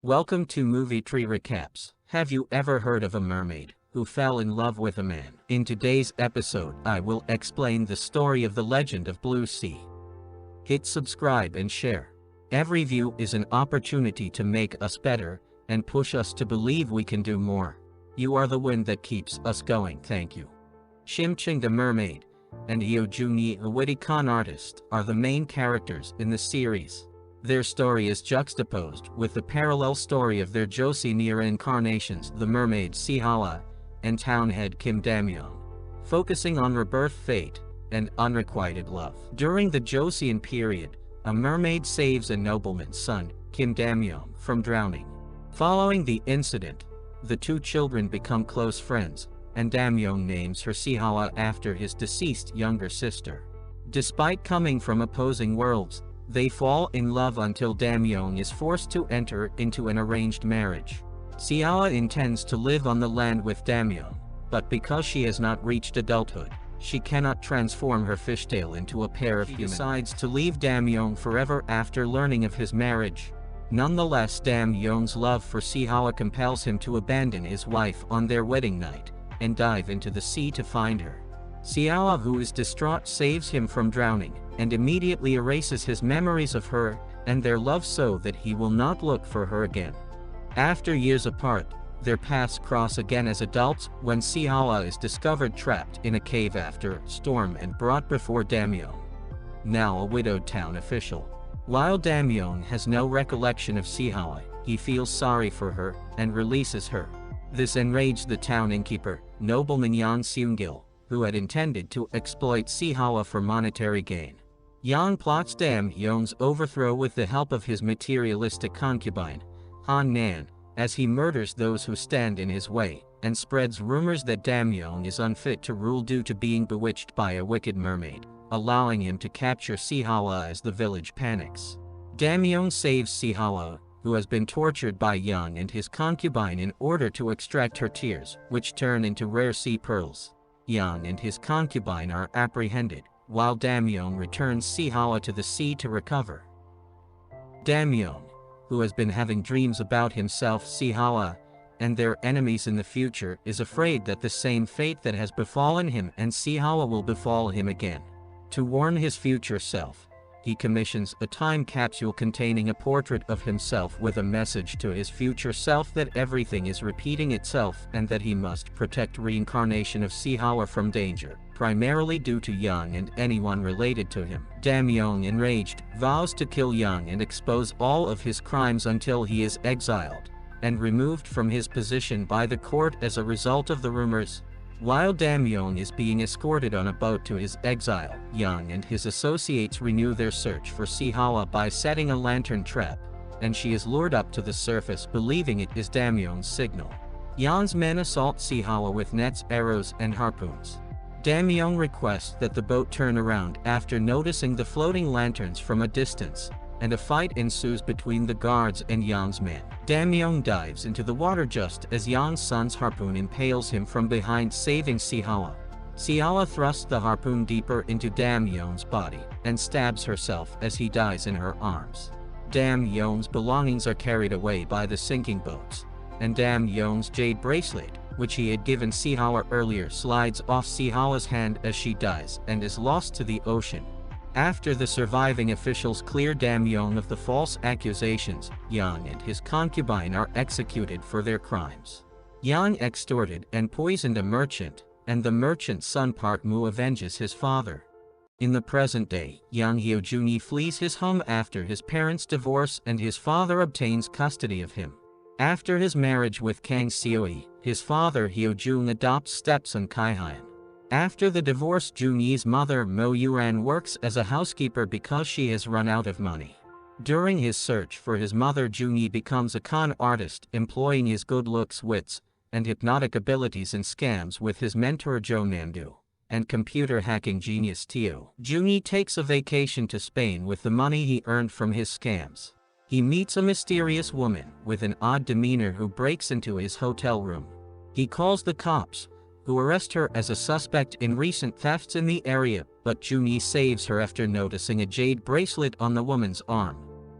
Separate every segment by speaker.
Speaker 1: Welcome to Movie Tree Recaps. Have you ever heard of a mermaid who fell in love with a man? In today's episode, I will explain the story of the legend of Blue Sea. Hit subscribe and share. Every view is an opportunity to make us better and push us to believe we can do more. You are the wind that keeps us going. Thank you. Shimching the Mermaid and Hyo Junhee, a witty con artist, are the main characters in the series. Their story is juxtaposed with the parallel story of their Joseon era incarnations, the mermaid Seehawa and townhead Kim Damyeon, focusing on rebirth, fate, and unrequited love. During the Joseon period, a mermaid saves a nobleman's son, Kim Damyeon, from drowning. Following the incident, the two children become close friends, and Damyeon names her Seehawa after his deceased younger sister. Despite coming from opposing worlds, they fall in love until Damyeon is forced to enter into an arranged marriage. Seehawa intends to live on the land with Damyeon, but because she has not reached adulthood, she cannot transform her fishtail into a pair of humans. She decides to leave Damyeon forever after learning of his marriage. Nonetheless, Damyeon's love for Seehawa compels him to abandon his wife on their wedding night and dive into the sea to find her. Seehawa, who is distraught, saves him from drowning and immediately erases his memories of her and their love so that he will not look for her again. After years apart, their paths cross again as adults when Seehawa is discovered trapped in a cave after a storm and brought before Damyeon, now a widowed town official. While Damyeon has no recollection of Seehawa, he feels sorry for her and releases her. This enraged the town innkeeper, nobleman Yang Seung-gil, who had intended to exploit Seehawa for monetary gain. Yang plots Damyeon's overthrow with the help of his materialistic concubine, Han Nan, as he murders those who stand in his way, and spreads rumors that Damyeon is unfit to rule due to being bewitched by a wicked mermaid, allowing him to capture Seehawa as the village panics. Damyeon saves Seehawa, who has been tortured by Yang and his concubine in order to extract her tears, which turn into rare sea pearls. Yang and his concubine are apprehended, while Damyeon returns Seehawa to the sea to recover. Damyeon, who has been having dreams about himself, Seehawa, and their enemies in the future, is afraid that the same fate that has befallen him and Seehawa will befall him again. To warn his future self, he commissions a time capsule containing a portrait of himself with a message to his future self that everything is repeating itself and that he must protect reincarnation of Seehawa from danger, primarily due to Yang and anyone related to him. Damyeon, enraged, vows to kill Yang and expose all of his crimes until he is exiled and removed from his position by the court as a result of the rumors. While Damyeon is being escorted on a boat to his exile, Yang and his associates renew their search for Seehawa by setting a lantern trap, and she is lured up to the surface believing it is Damyeon's signal. Yang's men assault Seehawa with nets, arrows, and harpoons. Damyeon requests that the boat turn around after noticing the floating lanterns from a distance, and a fight ensues between the guards and Yang's men. Damyeon dives into the water just as Yang's son's harpoon impales him from behind, saving Seehawa. Seehawa thrusts the harpoon deeper into Damyeon's body and stabs herself as he dies in her arms. Damyeon's belongings are carried away by the sinking boats, and Damyeon's jade bracelet, which he had given Seehawa earlier, slides off Seehawa's hand as she dies and is lost to the ocean. After the surviving officials clear Damyeon of the false accusations, Yang and his concubine are executed for their crimes. Yang extorted and poisoned a merchant, and the merchant's son Park Moo avenges his father. In the present day, young Hyo Junhee flees his home after his parents' divorce and his father obtains custody of him. After his marriage with Kang Seoi, his father Hyo Jung adopts stepson Kaihyun. After the divorce, Junhee's mother Mo Yuran works as a housekeeper because she has run out of money. During his search for his mother, Junhee becomes a con artist, employing his good looks, wits, and hypnotic abilities in scams with his mentor Jo Namdoo and computer hacking genius Teo. Junhee takes a vacation to Spain with the money he earned from his scams. He meets a mysterious woman with an odd demeanor who breaks into his hotel room. He calls the cops, who arrest her as a suspect in recent thefts in the area, but Junhee saves her after noticing a jade bracelet on the woman's arm.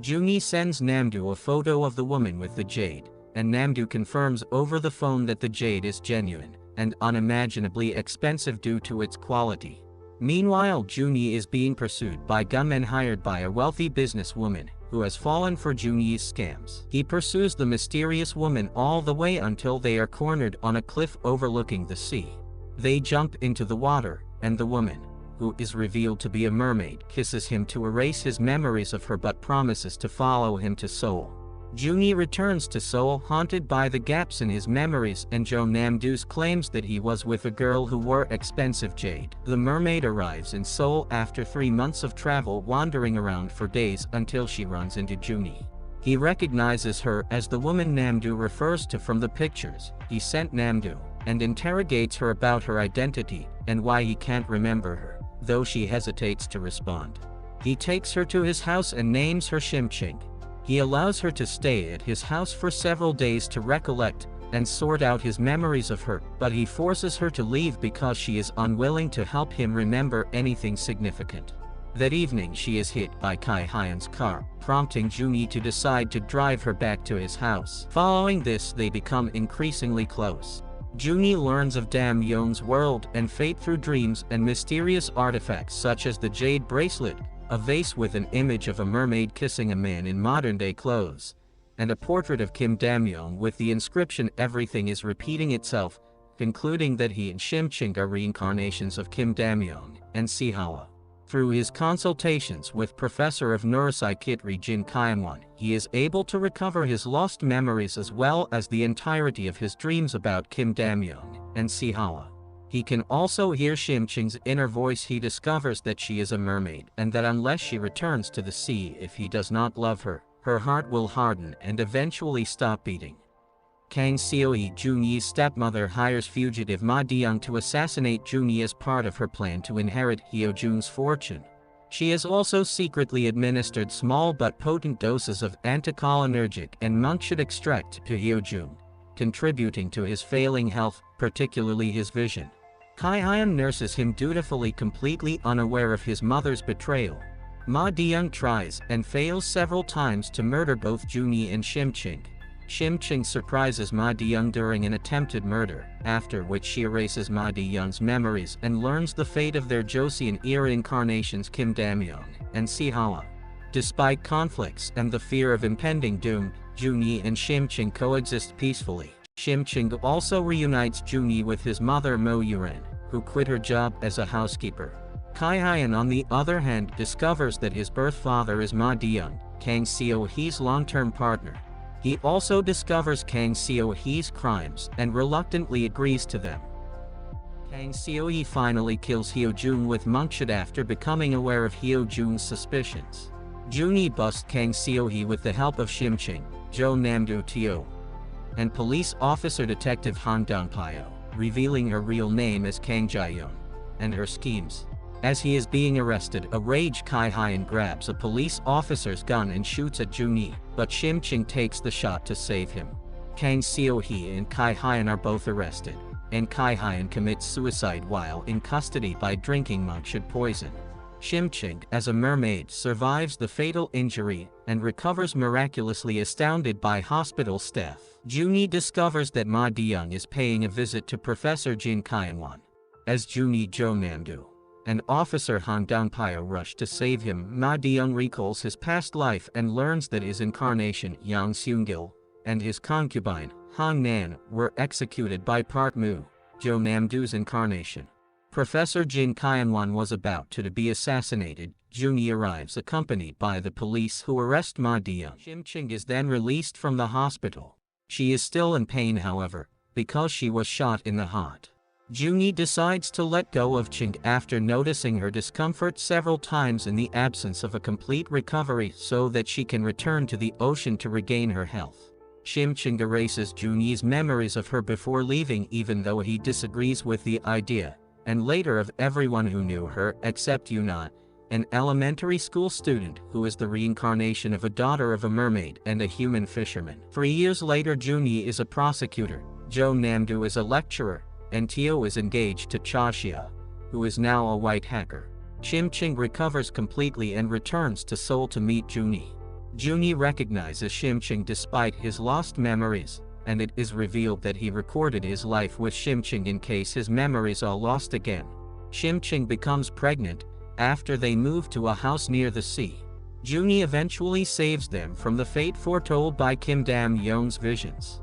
Speaker 1: Junhee sends Namdoo a photo of the woman with the jade, and Namdoo confirms over the phone that the jade is genuine and unimaginably expensive due to its quality. Meanwhile, Junhee is being pursued by gunmen hired by a wealthy businesswoman who has fallen for Junhee's scams. He pursues the mysterious woman all the way until they are cornered on a cliff overlooking the sea. They jump into the water, and the woman, who is revealed to be a mermaid, kisses him to erase his memories of her but promises to follow him to Seoul. Junhee returns to Seoul haunted by the gaps in his memories, and Jo Namdoo claims that he was with a girl who wore expensive jade. The mermaid arrives in Seoul after 3 months of travel, wandering around for days until she runs into Junhee. He recognizes her as the woman Namdoo refers to from the pictures he sent Namdoo, and interrogates her about her identity and why he can't remember her, though she hesitates to respond. He takes her to his house and names her Shimching. He allows her to stay at his house for several days to recollect and sort out his memories of her, but he forces her to leave because she is unwilling to help him remember anything significant. That evening she is hit by Kai Hyan's car, prompting Junhee to decide to drive her back to his house. Following this, they become increasingly close. Junhee learns of Dam Yeon's world and fate through dreams and mysterious artifacts such as the jade bracelet, a vase with an image of a mermaid kissing a man in modern-day clothes, and a portrait of Kim Dam-yeon with the inscription "Everything is repeating itself," concluding that he and Shimching are reincarnations of Kim Dam-yeon and Sihawa. Through his consultations with Professor of Neuropsychiatry Jin Kyan-won, he is able to recover his lost memories as well as the entirety of his dreams about Kim Dam-yeon and Sihawa. He can also hear Shimching's inner voice. He discovers that she is a mermaid, and that unless she returns to the sea if he does not love her, her heart will harden and eventually stop beating. Kang Seo-hee, Junhee's stepmother, hires fugitive Ma De-young to assassinate Junhee as part of her plan to inherit Hyo-jun's fortune. She has also secretly administered small but potent doses of anticholinergic and monkshood extract to Hyo-jun, contributing to his failing health, particularly his vision. Kai Hyan nurses him dutifully, completely unaware of his mother's betrayal. Ma De-young tries and fails several times to murder both Junhee and Shimching. Shimching surprises Ma De-young during an attempted murder, after which she erases Ma De-young's memories and learns the fate of their Joseon-era incarnations Kim Dam-yeon and Sihawa. Despite conflicts and the fear of impending doom, Junhee and Shimching coexist peacefully. Shimching also reunites Junhee with his mother Mo Yuren, who quit her job as a housekeeper. Kai Hyan, on the other hand, discovers that his birth father is Ma De-young, Kang Seo-hee's long-term partner. He also discovers Kang Seo-hee's crimes and reluctantly agrees to them. Kang Seo-hee finally kills Hyo-jun with monkshood after becoming aware of Hyo-jun's suspicions. Junhee busts Kang Seo-hee with the help of Shimching, Jo Namdoo, and police officer detective Han Dong-pyo, revealing her real name as Kang Jae-yeon, and her schemes. As he is being arrested, a rage Kai Hyan grabs a police officer's gun and shoots at Junhee, but Shimching takes the shot to save him. Kang Seo-hee and Kai Hyan are both arrested, and Kai Hyan commits suicide while in custody by drinking monkshood poison. Shimching, as a mermaid, survives the fatal injury and recovers miraculously, astounded by hospital staff. Junhee discovers that Ma De-young is paying a visit to Professor Jin Kyan-won. As Junhee, Jo Namdoo and Officer Han Dong-pyo rush to save him, Ma De-young recalls his past life and learns that his incarnation, Yang Seung-gil, and his concubine, Hong Nan, were executed by Park Moo, Jo Namdoo's incarnation. Professor Jin Kyan-won was about to be assassinated. Junhee arrives accompanied by the police, who arrest Ma De-young. Shimching is then released from the hospital. She is still in pain, however, because she was shot in the heart. Junhee decides to let go of Ching after noticing her discomfort several times in the absence of a complete recovery, so that she can return to the ocean to regain her health. Shimching erases Junhee's memories of her before leaving, even though he disagrees with the idea, and later of everyone who knew her except Yuna, an elementary school student who is the reincarnation of a daughter of a mermaid and a human fisherman. 3 years later, Junhee is a prosecutor, Jo Namdoo is a lecturer, and Teo is engaged to Cha Xia, who is now a white hacker. Shimching recovers completely and returns to Seoul to meet Junhee. Junhee recognizes Shimching despite his lost memories, and it is revealed that he recorded his life with Shimching in case his memories are lost again. Shimching becomes pregnant after they move to a house near the sea. Junhee eventually saves them from the fate foretold by Kim Dam-yeon's visions.